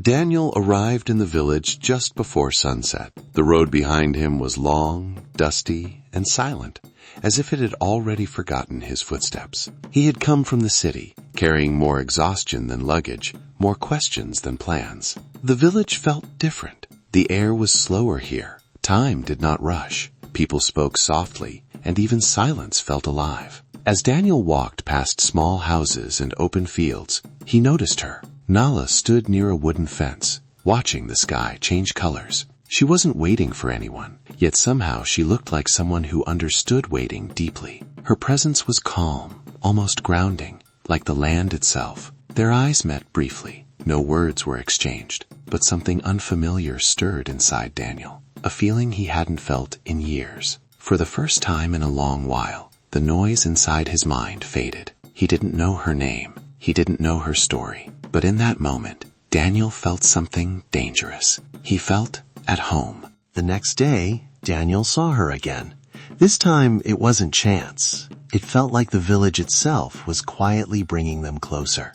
Daniel arrived in the village just before sunset. The road behind him was long, dusty, and silent, as if it had already forgotten his footsteps. He had come from the city, carrying more exhaustion than luggage, more questions than plans. The village felt different. The air was slower here. Time did not rush. People spoke softly, and even silence felt alive. As Daniel walked past small houses and open fields, he noticed her. Nala stood near a wooden fence, watching the sky change colors. She wasn't waiting for anyone, yet somehow she looked like someone who understood waiting deeply. Her presence was calm, almost grounding, like the land itself. Their eyes met briefly. No words were exchanged, but something unfamiliar stirred inside Daniel, a feeling he hadn't felt in years. For the first time in a long while, the noise inside his mind faded. He didn't know her name. He didn't know her story. But in that moment, Daniel felt something dangerous. He felt at home. The next day, Daniel saw her again. This time, it wasn't chance. It felt like the village itself was quietly bringing them closer.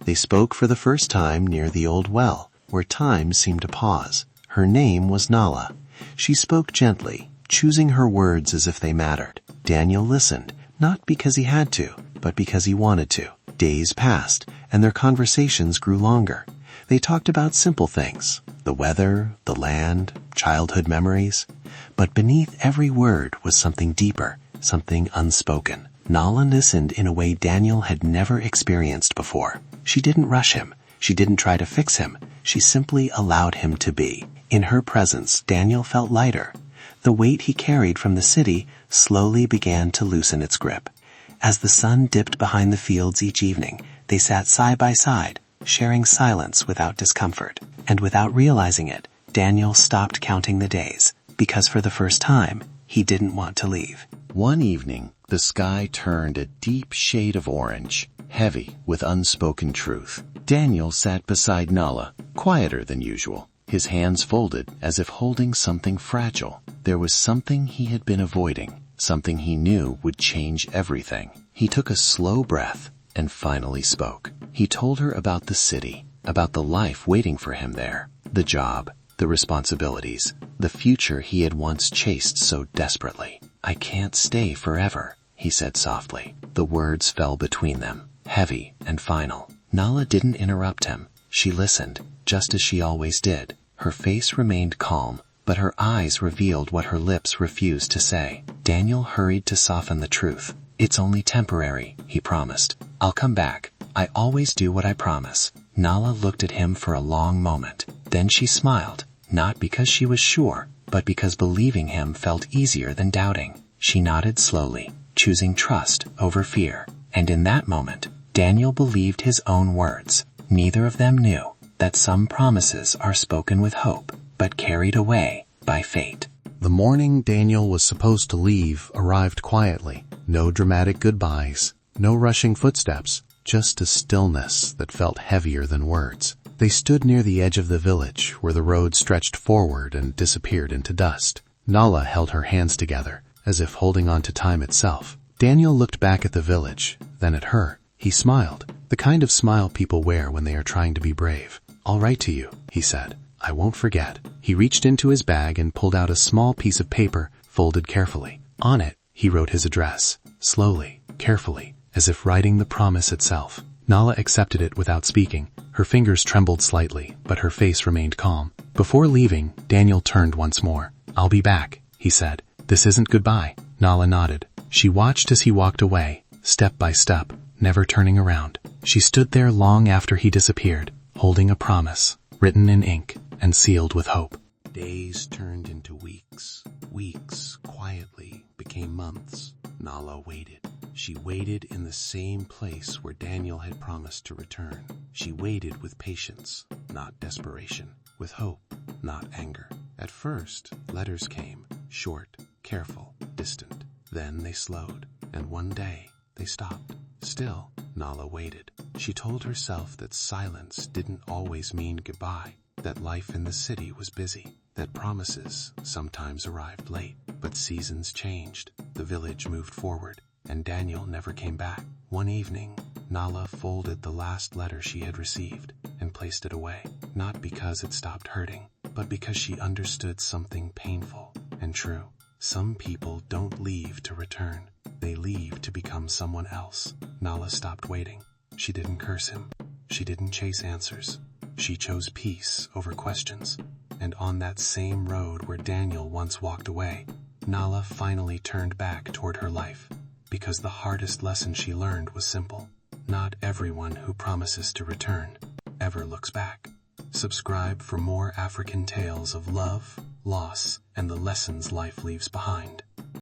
They spoke for the first time near the old well, where time seemed to pause. Her name was Nala. She spoke gently, choosing her words as if they mattered. Daniel listened, not because he had to, but because he wanted to. Days passed, and their conversations grew longer. They talked about simple things, the weather, the land, childhood memories. But beneath every word was something deeper, something unspoken. Nala listened in a way Daniel had never experienced before. She didn't rush him. She didn't try to fix him. She simply allowed him to be. In her presence, Daniel felt lighter. The weight he carried from the city slowly began to loosen its grip. As the sun dipped behind the fields each evening, they sat side by side, sharing silence without discomfort. And without realizing it, Daniel stopped counting the days, because for the first time, he didn't want to leave. One evening, the sky turned a deep shade of orange, heavy with unspoken truth. Daniel sat beside Nala, quieter than usual, his hands folded as if holding something fragile. There was something he had been avoiding, something he knew would change everything. He took a slow breath and finally spoke. He told her about the city, about the life waiting for him there, the job, the responsibilities, the future he had once chased so desperately. "I can't stay forever," he said softly. The words fell between them, heavy and final. Nala didn't interrupt him. She listened, just as she always did. Her face remained calm, but her eyes revealed what her lips refused to say. Daniel hurried to soften the truth. "It's only temporary," he promised. "I'll come back. I always do what I promise." Nala looked at him for a long moment. Then she smiled, not because she was sure, but because believing him felt easier than doubting. She nodded slowly, choosing trust over fear. And in that moment, Daniel believed his own words. Neither of them knew that some promises are spoken with hope, but carried away by fate. The morning Daniel was supposed to leave arrived quietly. No dramatic goodbyes, no rushing footsteps, just a stillness that felt heavier than words. They stood near the edge of the village, where the road stretched forward and disappeared into dust. Nala held her hands together, as if holding on to time itself. Daniel looked back at the village, then at her. He smiled, the kind of smile people wear when they are trying to be brave. "I'll write to you," he said. "I won't forget." He reached into his bag and pulled out a small piece of paper, folded carefully. On it, he wrote his address, slowly, carefully, as if writing the promise itself. Nala accepted it without speaking. Her fingers trembled slightly, but her face remained calm. Before leaving, Daniel turned once more. "I'll be back," he said. "This isn't goodbye." Nala nodded. She watched as he walked away, step by step, never turning around. She stood there long after he disappeared, holding a promise, written in ink and sealed with hope. Days turned into weeks. Weeks quietly became months. Nala waited. She waited in the same place where Daniel had promised to return. She waited with patience, not desperation, with hope, not anger. At first, letters came, short, careful, distant. Then they slowed, and one day they stopped. Still, Nala waited. She told herself that silence didn't always mean goodbye, that life in the city was busy, that promises sometimes arrived late. But seasons changed, the village moved forward, and Daniel never came back. One evening, Nala folded the last letter she had received and placed it away, not because it stopped hurting, but because she understood something painful and true. Some people don't leave to return. They leave to become someone else. Nala stopped waiting. She didn't curse him. She didn't chase answers. She chose peace over questions. And on that same road where Daniel once walked away, Nala finally turned back toward her life. Because the hardest lesson she learned was simple. Not everyone who promises to return ever looks back. Subscribe for more African tales of love, loss, and the lessons life leaves behind.